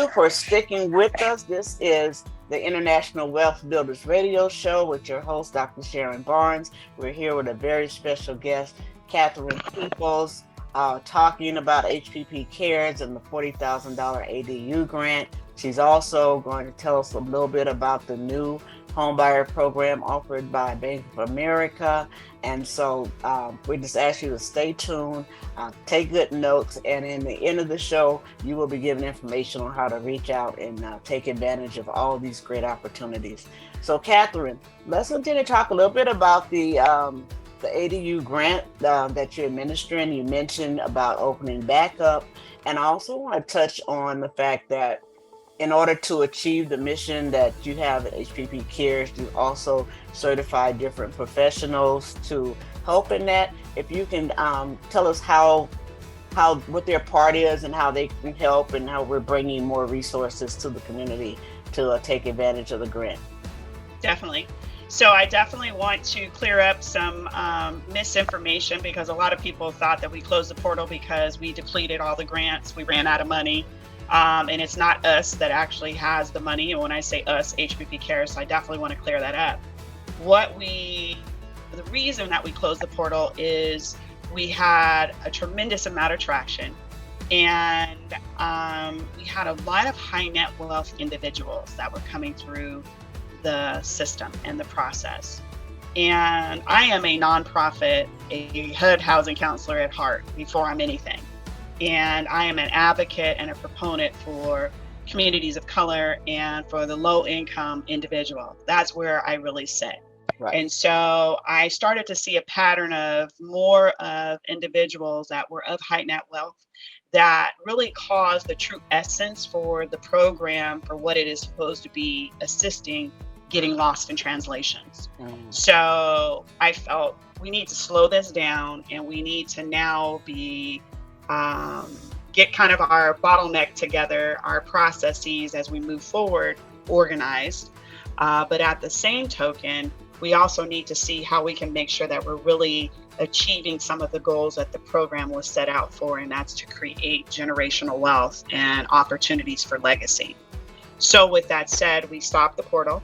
you for sticking with us. This is the International Wealth Builders Radio Show with your host, Dr. Sharon Barnes. We're here with a very special guest, Catherine Peoples, talking about HPP Cares and the $40,000 ADU grant. She's also going to tell us a little bit about the new homebuyer program offered by Bank of America. And so we just ask you to stay tuned, take good notes, and in the end of the show, you will be given information on how to reach out and take advantage of all these great opportunities. So Catherine, let's continue to talk a little bit about the ADU grant that you're administering. You mentioned about opening back up, and I also want to touch on the fact that in order to achieve the mission that you have at HPP Cares, you also certify different professionals to help in that. If you can tell us how what their part is and how they can help and how we're bringing more resources to the community to take advantage of the grant. Definitely. So I definitely want to clear up some misinformation, because a lot of people thought that we closed the portal because we depleted all the grants, we ran out of money. And it's not us that actually has the money. And when I say us, HPP Cares, so I definitely want to clear that up. The reason that we closed the portal is we had a tremendous amount of traction, and we had a lot of high net wealth individuals that were coming through the system and the process. And I am a nonprofit, a HUD housing counselor at heart before I'm anything. And I am an advocate and a proponent for communities of color and for the low income individual. That's where I really sit. Right. And so I started to see a pattern of more of individuals that were of high net wealth that really caused the true essence for the program for what it is supposed to be assisting getting lost in translations. So I felt we need to slow this down, and we need to now be get kind of our bottleneck together, our processes as we move forward, organized. But at the same token, we also need to see how we can make sure that we're really achieving some of the goals that the program was set out for, and that's to create generational wealth and opportunities for legacy. So with that said, we stopped the portal.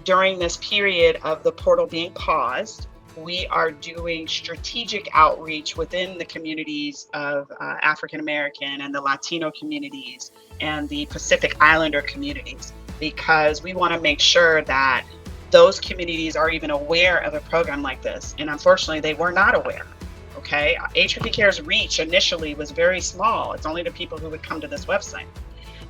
During this period of the portal being paused, we are doing strategic outreach within the communities of African American and the Latino communities and the Pacific Islander communities, because we want to make sure that those communities are even aware of a program like this. And unfortunately, they were not aware. Okay, HPP Cares reach initially was very small. It's only the people who would come to this website.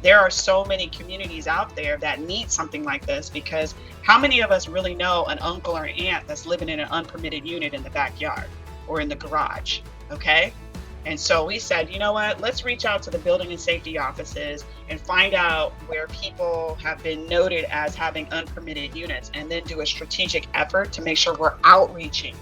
There are so many communities out there that need something like this, because how many of us really know an uncle or aunt that's living in an unpermitted unit in the backyard or in the garage? Okay. And so we said, you know what, let's reach out to the building and safety offices and find out where people have been noted as having unpermitted units, and then do a strategic effort to make sure we're outreaching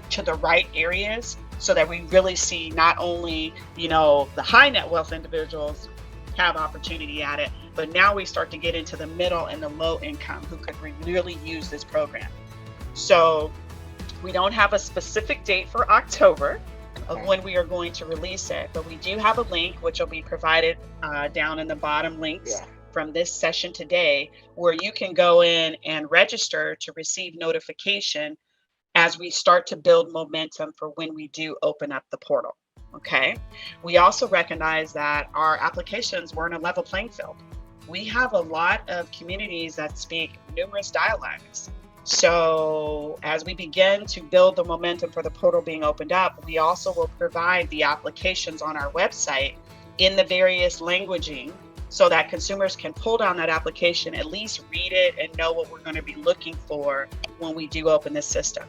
to the right areas so that we really see not only, the high net wealth individuals have opportunity at it, but now we start to get into the middle and the low income who could really use this program. So we don't have a specific date for October of when we are going to release it, but we do have a link which will be provided down in the bottom links from this session today, where you can go in and register to receive notification as we start to build momentum for when we do open up the portal. Okay. We also recognize that our applications were in a level playing field. We have a lot of communities that speak numerous dialects. So as we begin to build the momentum for the portal being opened up, we also will provide the applications on our website in the various languaging, so that consumers can pull down that application, at least read it, and know what we're going to be looking for when we do open this system.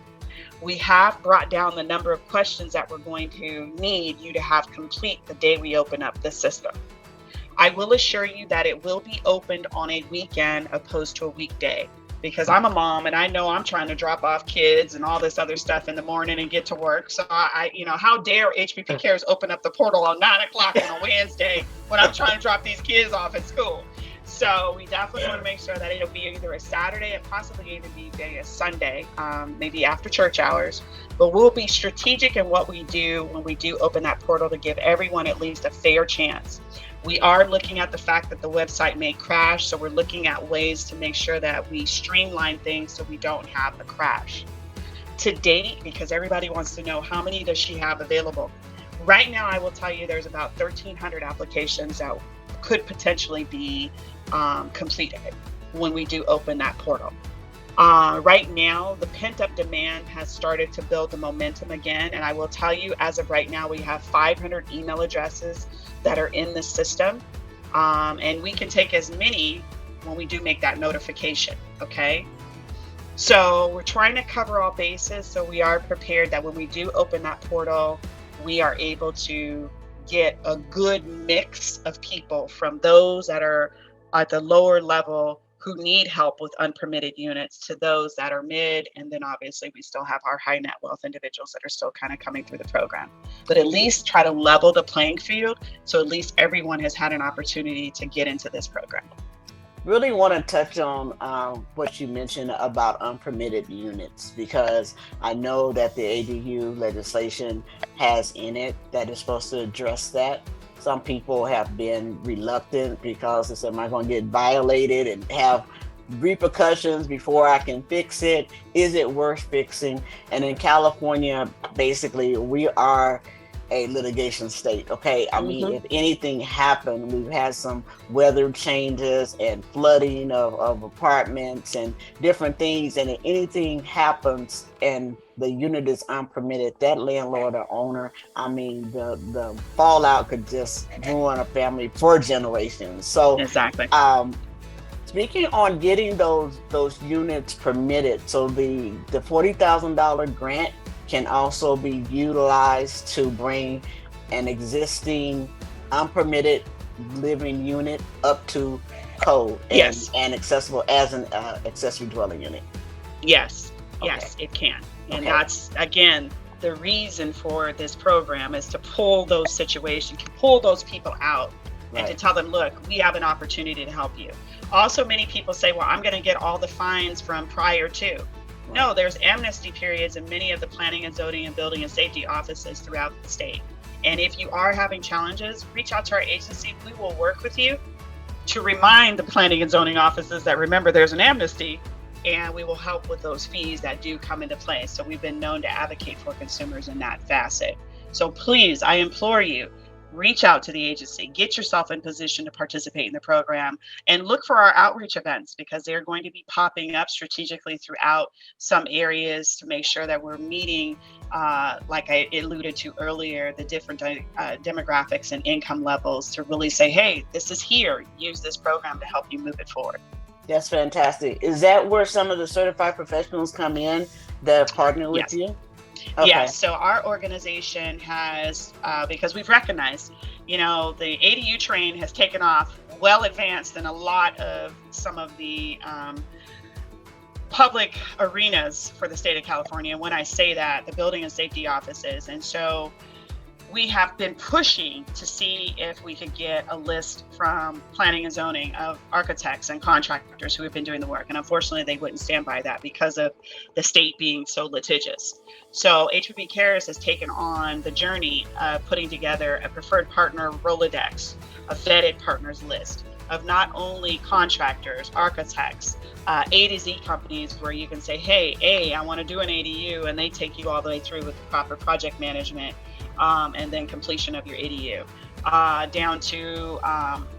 We have brought down the number of questions that we're going to need you to have complete the day we open up the system. I will assure you that it will be opened on a weekend opposed to a weekday, because I'm a mom and I know I'm trying to drop off kids and all this other stuff in the morning and get to work. So how dare HPP Cares open up the portal on 9:00 on a Wednesday when I'm trying to drop these kids off at school. So we definitely want to make sure that it'll be either a Saturday and possibly even be a Sunday, maybe after church hours. But we'll be strategic in what we do when we do open that portal to give everyone at least a fair chance. We are looking at the fact that the website may crash, so we're looking at ways to make sure that we streamline things so we don't have a crash. To date, because everybody wants to know how many does she have available. Right now, I will tell you there's about 1,300 applications that could potentially be completed when we do open that portal. Right now, the pent-up demand has started to build the momentum again. And I will tell you, as of right now, we have 500 email addresses that are in the system. And we can take as many when we do make that notification, okay? So we're trying to cover all bases, so we are prepared that when we do open that portal, we are able to get a good mix of people, from those that are at the lower level who need help with unpermitted units to those that are mid, and then obviously we still have our high net wealth individuals that are still kind of coming through the program. But at least try to level the playing field, so at least everyone has had an opportunity to get into this program. Really want to touch on what you mentioned about unpermitted units, because I know that the ADU legislation has in it that is supposed to address that. Some people have been reluctant because they said, am I going to get violated and have repercussions before I can fix it? Is it worth fixing? And in California, basically, we are a litigation state. Okay, I mean, if anything happened, we've had some weather changes and flooding of apartments and different things, and if anything happens and the unit is unpermitted, that landlord or owner, I mean, the fallout could just ruin a family for generations. So exactly. Speaking on getting those units permitted, so the $40,000 grant can also be utilized to bring an existing unpermitted living unit up to code and accessible as an accessory dwelling unit. Yes, yes, it can. And that's, again, the reason for this program is to pull those situations, to pull those people out and to tell them, look, we have an opportunity to help you. Also, many people say, well, I'm going to get all the fines from prior to. No, there's amnesty periods in many of the planning and zoning and building and safety offices throughout the state. And if you are having challenges, reach out to our agency. We will work with you to remind the planning and zoning offices that, remember, there's an amnesty, and we will help with those fees that do come into play. So we've been known to advocate for consumers in that facet. So please, I implore you, reach out to the agency, get yourself in position to participate in the program, and look for our outreach events, because they're going to be popping up strategically throughout some areas to make sure that we're meeting, like I alluded to earlier, the different demographics and income levels, to really say, hey, this is here, use this program to help you move it forward. That's fantastic. Is that where some of the certified professionals come in that partner with you? Okay. Yes, so our organization has, because we've recognized, the ADU train has taken off well advanced in a lot of some of the public arenas for the state of California. When I say that, the building and safety offices. And so we have been pushing to see if we could get a list from planning and zoning of architects and contractors who have been doing the work. And unfortunately, they wouldn't stand by that because of the state being so litigious. So HPP Cares has taken on the journey of putting together a preferred partner Rolodex, a vetted partners list of not only contractors, architects, A to Z companies, where you can say, hey, I want to do an ADU, and they take you all the way through with the proper project management, and then completion of your ADU, down to,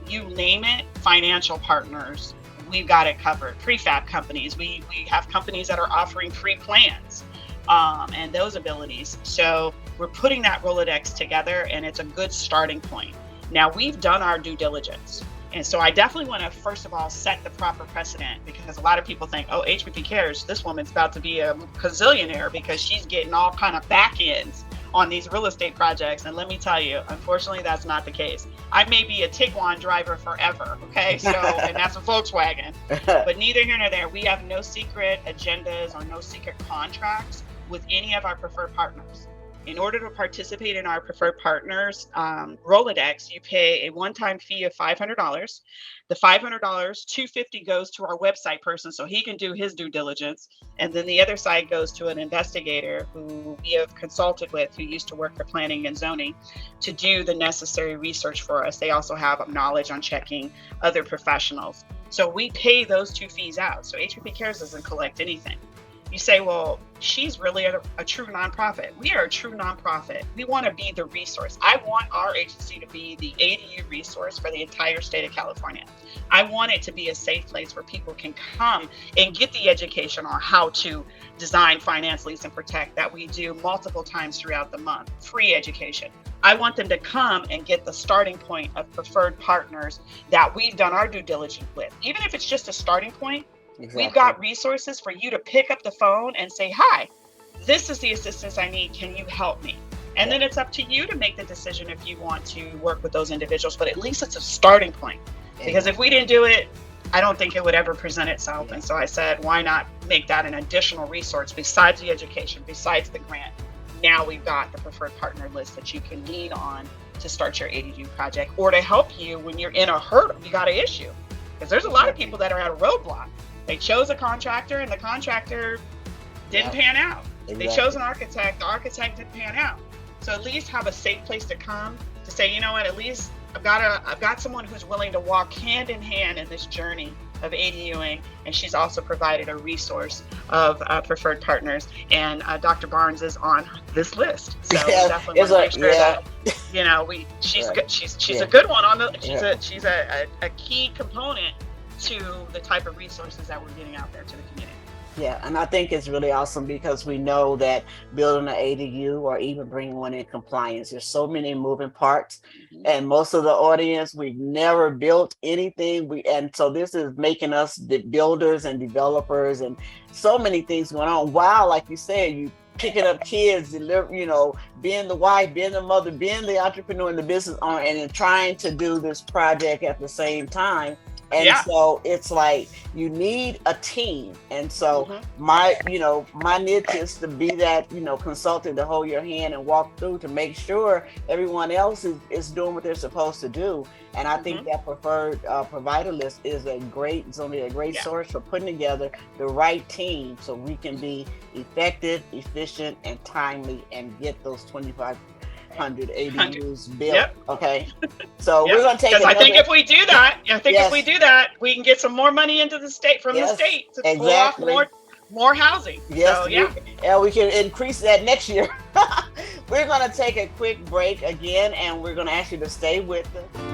you name it, financial partners. We've got it covered. Prefab companies. We have companies that are offering free plans, and those abilities. So we're putting that Rolodex together, and it's a good starting point. Now, we've done our due diligence. And so I definitely want to, first of all, set the proper precedent, because a lot of people think, oh, HPP Cares, this woman's about to be a gazillionaire because she's getting all kind of back ends on these real estate projects. And let me tell you, unfortunately, that's not the case. I may be a Tiguan driver forever, okay? So, and that's a Volkswagen. But neither here nor there. We have no secret agendas or no secret contracts with any of our preferred partners. In order to participate in our preferred partners Rolodex, you pay a one-time fee of $500. The $500, 250 goes to our website person so he can do his due diligence, and then the other side goes to an investigator who we have consulted with, who used to work for planning and zoning, to do the necessary research for us. They also have knowledge on checking other professionals. So we pay those two fees out. So HPP Cares doesn't collect anything. You say, well, she's really a true nonprofit. We are a true nonprofit. We want to be the resource. I want our agency to be the ADU resource for the entire state of California. I want it to be a safe place where people can come and get the education on how to design, finance, lease, and protect that we do multiple times throughout the month, free education. I want them to come and get the starting point of preferred partners that we've done our due diligence with. Even if it's just a starting point, exactly. We've got resources for you to pick up the phone and say, hi, this is the assistance I need. Can you help me? And then it's up to you to make the decision if you want to work with those individuals, but at least it's a starting point. Because if we didn't do it, I don't think it would ever present itself. And so I said, why not make that an additional resource besides the education, besides the grant? Now we've got the preferred partner list that you can lean on to start your ADU project, or to help you when you're in a hurdle, you got an issue. Because there's a lot of people that are at a roadblock. They chose a contractor and the contractor didn't pan out. Exactly. They chose an architect, the architect didn't pan out. So at least have a safe place to come to say, you know what, at least I've got someone who's willing to walk hand in hand in this journey of ADUing, and she's also provided a resource of preferred partners. And Dr. Barnes is on this list, so we definitely want to make sure that she's good. She's a good one on the. She's a key component to the type of resources that we're getting out there to the community. Yeah, and I think it's really awesome because we know that building an ADU or even bringing one in compliance, there's so many moving parts, and most of the audience, we've never built anything. And so this is making us the builders and developers, and so many things going on. Wow, like you said, you picking up kids, being the wife, being the mother, being the entrepreneur and the business owner, and then trying to do this project at the same time. And so it's like you need a team. And so my niche is to be that, consultant to hold your hand and walk through to make sure everyone else is doing what they're supposed to do. And I think that preferred provider list is going to be a great source for putting together the right team so we can be effective, efficient, and timely and get those 2,500 ADUs built. Okay, so we're going to take. I think if we do that, we can get some more money into the state from the state to pull off more housing. Yes, so we can increase that next year. We're going to take a quick break again, and we're going to ask you to stay with us.